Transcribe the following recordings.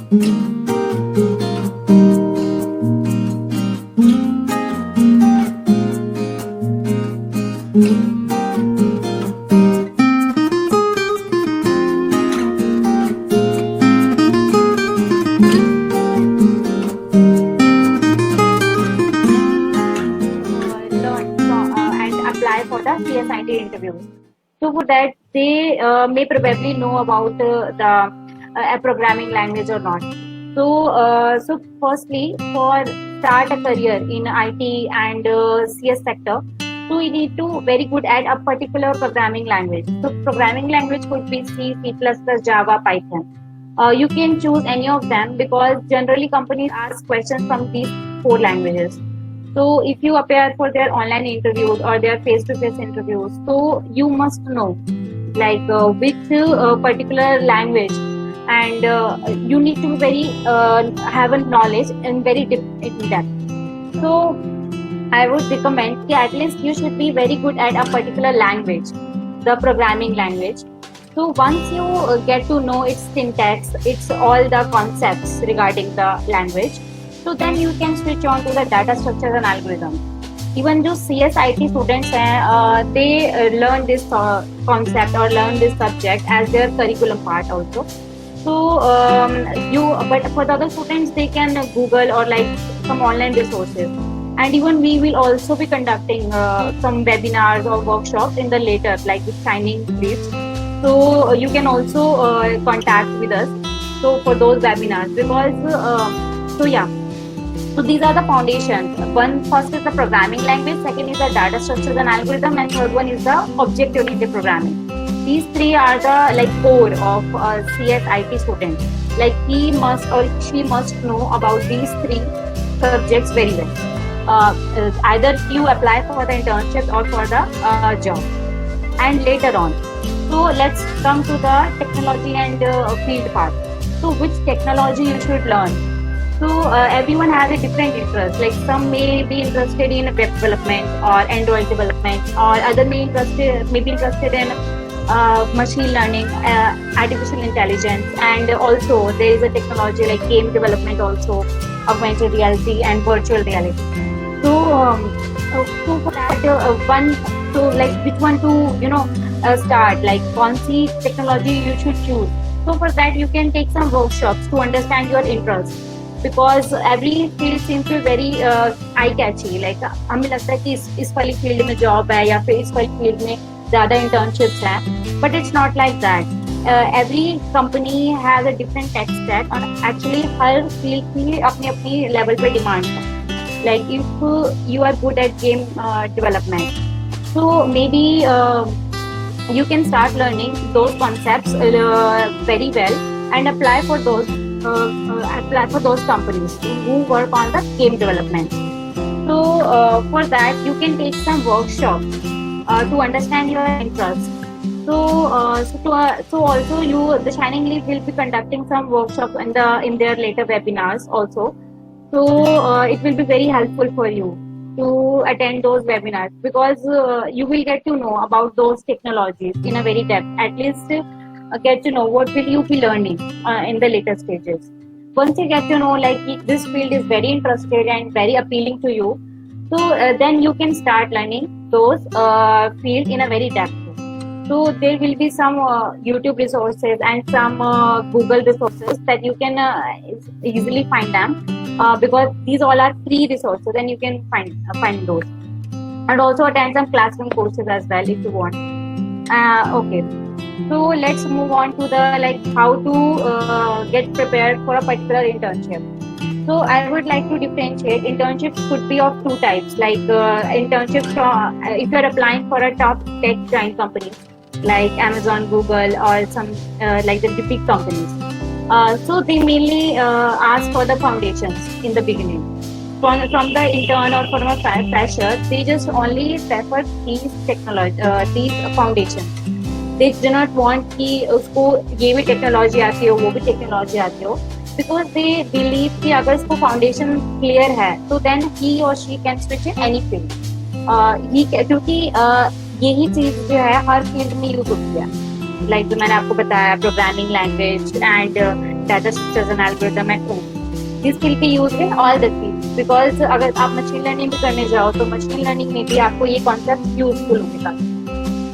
Learn and apply for the CSIT interviews. So for that, they may probably know about the a programming language or not. So firstly, for start a career in IT and CS sector, so we need to very good at a particular programming language. So programming language could be C, C++, Java, Python. You can choose any of them because generally companies ask questions from these four languages. So if you appear for their online interviews or their face-to-face interviews, so you must know like which particular language, and you need to be very have a knowledge and very deep in depth. So I would recommend that at least you should be very good at a particular language, the programming language. So once you get to know its syntax, its all the concepts regarding the language, so then you can switch on to the data structures and algorithms. Even जो CSIT students हैं, they learn this concept or learn this subject as their curriculum part also. So but for the other students, they can Google or like some online resources. And even we will also be conducting some webinars or workshops in the later, like with signing briefs. So you can also contact with us. So for those webinars, because so yeah. So these are the foundations. One first is the programming language, second is the data structures and algorithm, and third one is the object-oriented programming. These three are the like core of a CSIT student. Like he must or she must know about these three subjects very well. Either you apply for the internship or for the job. And later on, so let's come to the technology and field part. So which technology you should learn? So everyone has a different interest. Like some may be interested in web development or Android development, or other may be interested in machine learning, artificial intelligence, and also there is a technology like game development, also augmented reality and virtual reality. So for that one, so like which one to start? Like कौन सी technology you should choose? So for that you can take some workshops to understand your interest. Because every field seems to be very eye catchy. Like हमें लगता है कि इस वाली field में job है या फिर इस वाली फील्ड में ज़्यादा इंटर्नशिप्स हैं, but it's not like that. Every company has a different tech stack and actually her field की अपनी अपनी लेवल पे डिमांड है. Like if you are good at game development, so maybe you can start learning those concepts very well and apply for those companies who work on the game development. So for that you can take some workshops to understand your interest. So also the Shining Leaf will be conducting some workshops in their later webinars also. So it will be very helpful for you to attend those webinars, because you will get to know about those technologies in a very depth. At least get to know what will you be learning in the later stages. Once you get to know like this field is very interested and very appealing to you, so then you can start learning those field in a very depth. So there will be some YouTube resources and some Google resources that you can easily find them, because these all are free resources and you can find those. And also attend some classroom courses as well if you want. Okay. So let's move on to the like how to get prepared for a particular internship. So I would like to differentiate. Internships could be of two types. Like internships if you are applying for a top tech giant company like Amazon, Google, or some like the big companies. So they mainly ask for the foundations in the beginning. From the intern or from a fresher, they just only prefer these foundations. They do not want कि उसको ये भी technology आती हो वो भी technology आती हो, because they believe कि अगर इसको फाउंडेशन क्लियर है तो then he or she can switch in any field. क्योंकि यही चीज जो है हर फील्ड में यूज होती है. लाइक जो मैंने आपको बताया, programming language and data structures and algorithm at home. This will be used in all the fields because अगर आप machine learning भी करने जाओ तो machine learning में भी आपको ये concept useful होगा.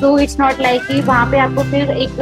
So it's not like कि वहाँ पे आपको फिर एक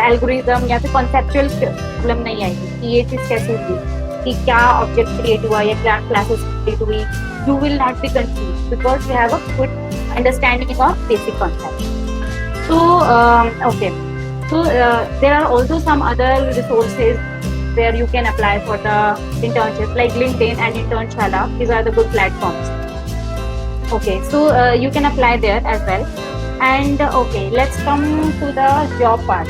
algorithm या फिर conceptual problem नहीं आएगी कि ये चीज़ कैसे हुई, कि क्या object create हुआ या क्या classes create हुई. You will not be confused because you have a good understanding of basic concepts. So okay. So there are also some other resources where you can apply for the internship, like LinkedIn and Internshala. These are the good platforms. Okay, so you can apply there as well. And okay, let's come to the job part.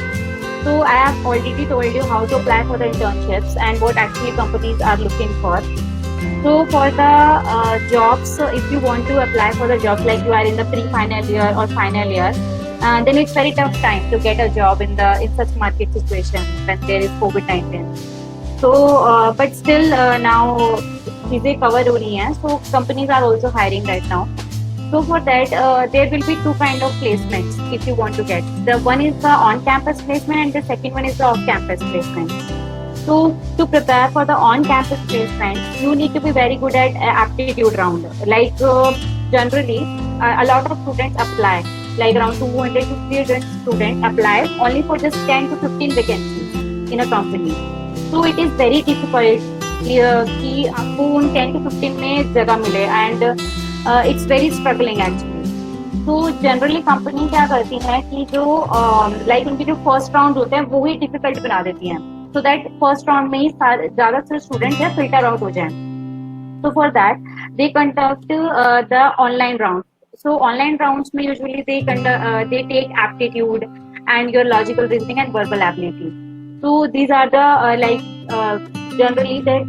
So I have already told you how to apply for the internships and what actually companies are looking for. So for the jobs, so if you want to apply for the jobs, like you are in the pre-final year or final year, then it's very tough time to get a job in such market situation when there is COVID-19. So but still now चीजें cover हो रही हैं, so companies are also hiring right now. So for that there will be two kind of placements if you want to get. The one is the on-campus placement and the second one is the off-campus placement. So to prepare for the on-campus placement, you need to be very good at aptitude round. Like generally a lot of students apply. Like around 200 to 300 students apply only for just 10 to 15 vacancies in a company. So it is very difficult कि आपको उन 10 to 15 में जगह मिले and it's very struggling actually. So generally company क्या करती है कि जो like उनकी जो first round होते हैं वो ही difficult बना देती हैं, so that first round में ही ज़्यादा से students है filter out हो जाएं. So for that they conduct the online round. So online rounds में usually they take aptitude and your logical reasoning and verbal ability. So these are the generally that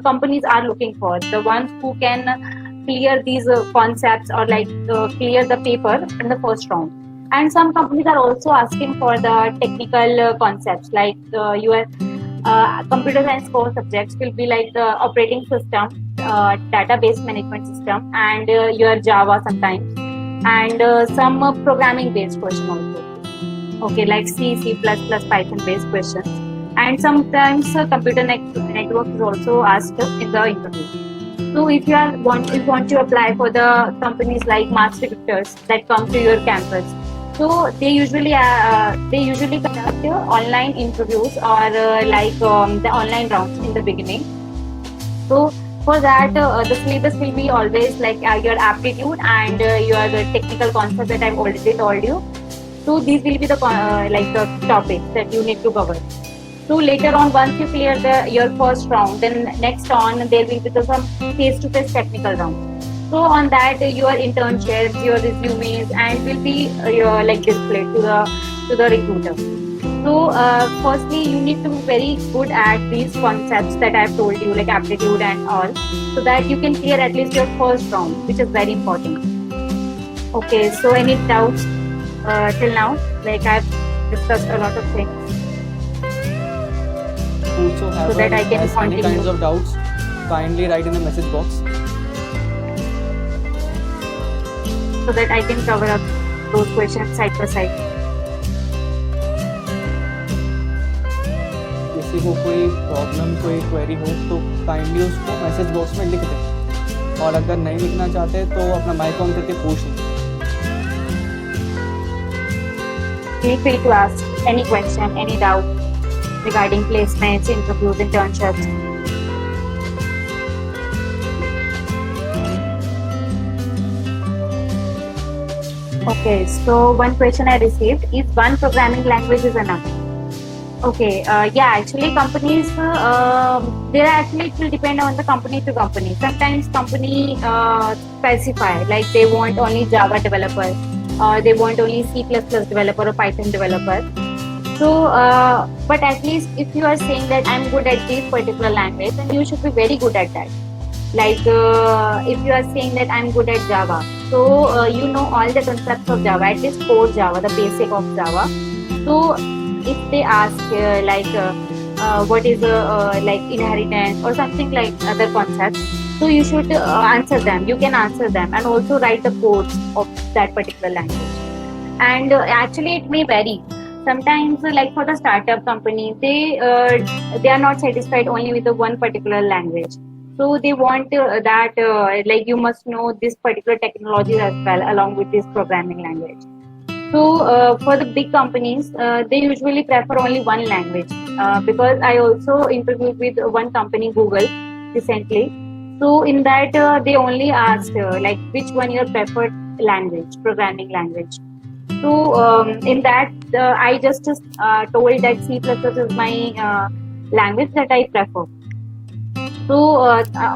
companies are looking for, the ones who can clear these concepts or clear the paper in the first round. And some companies are also asking for the technical concepts, like your computer science core subjects will be like the operating system, database management system, and your Java sometimes, and some programming based question also. Okay, like C, C++, Python based questions, and sometimes computer network is also asked in the interview. So if you want to apply for the companies like mass recruiters that come to your campus, so they usually conduct online interviews or the online rounds in the beginning. So for that the syllabus will be always like your aptitude and your technical concepts that I've already told you. So these will be the the topics that you need to cover. So later on, once you clear your first round, then next on there will be some face-to-face technical round. So on that your internships, your resumes, and will be displayed to the recruiter. So firstly, you need to be very good at these concepts that I've told you, like aptitude and all, so that you can clear at least your first round, which is very important. Okay, so any doubts till now? Like I've discussed a lot of things. Also have so that I can continue. Any kinds of doubts, kindly write in the message box, so that I can cover up those questions side by side. किसी को कोई problem, कोई query हो तो kindly उसको message box में लिख दें, और अगर नहीं लिखना चाहते तो अपना माइक ऑन करके पूछ लें. Feel free to ask any question, any doubt regarding placements, interviews, internships. Okay, so one question I received is one programming language is enough. Okay, yeah, actually companies, it will depend on the company to company. Sometimes company specify, like they want only Java developer, or they want only C++ developer or Python developer. So, but at least if you are saying that I'm good at this particular language, then you should be very good at that. Like if you are saying that I'm good at Java, so you know all the concepts of Java, at least core Java, the basic of Java. So if they ask what is inheritance or something like other concepts, so you should answer them. You can answer them and also write the codes of that particular language. And actually it may vary. sometimes like for the startup company, they are not satisfied only with the one particular language. So they want that like you must know this particular technology as well along with this programming language. So for the big companies, they usually prefer only one language because I also interviewed with one company, Google, recently. So in that they only asked like which one your preferred language, programming language. So in that I just told that C++ is my language that I prefer. So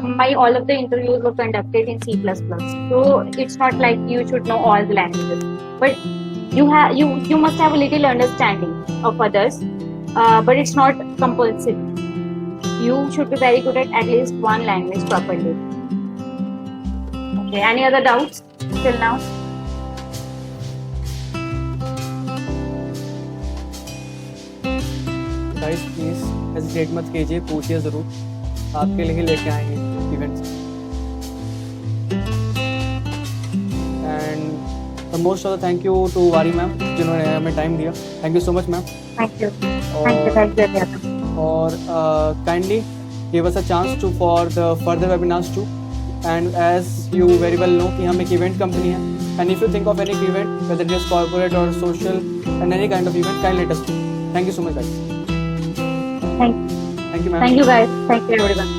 my all of the interviews were conducted in C++. So it's not like you should know all the languages, but you must have a little understanding of others, but it's not compulsory. You should be very good at least one language properly. Okay. Any other doubts till now? Guys please hesitate मत कीजिए, पूछिए ज़रूर, आपके लिए ही लेके आएंगे events. And most of the thank you to Vari ma'am जिन्होंने हमें टाइम दिया। Thank you so much ma'am. Thank you. Thank you. और kindly give us a chance to for the further webinars too. And as you very well know कि हम एक event company है, and if you think of any event whether it is corporate और social and any kind of event, kindly let us know. Thank you so much guys. Thank you. Thank you ma'am. Thank you guys. Thank you everyone.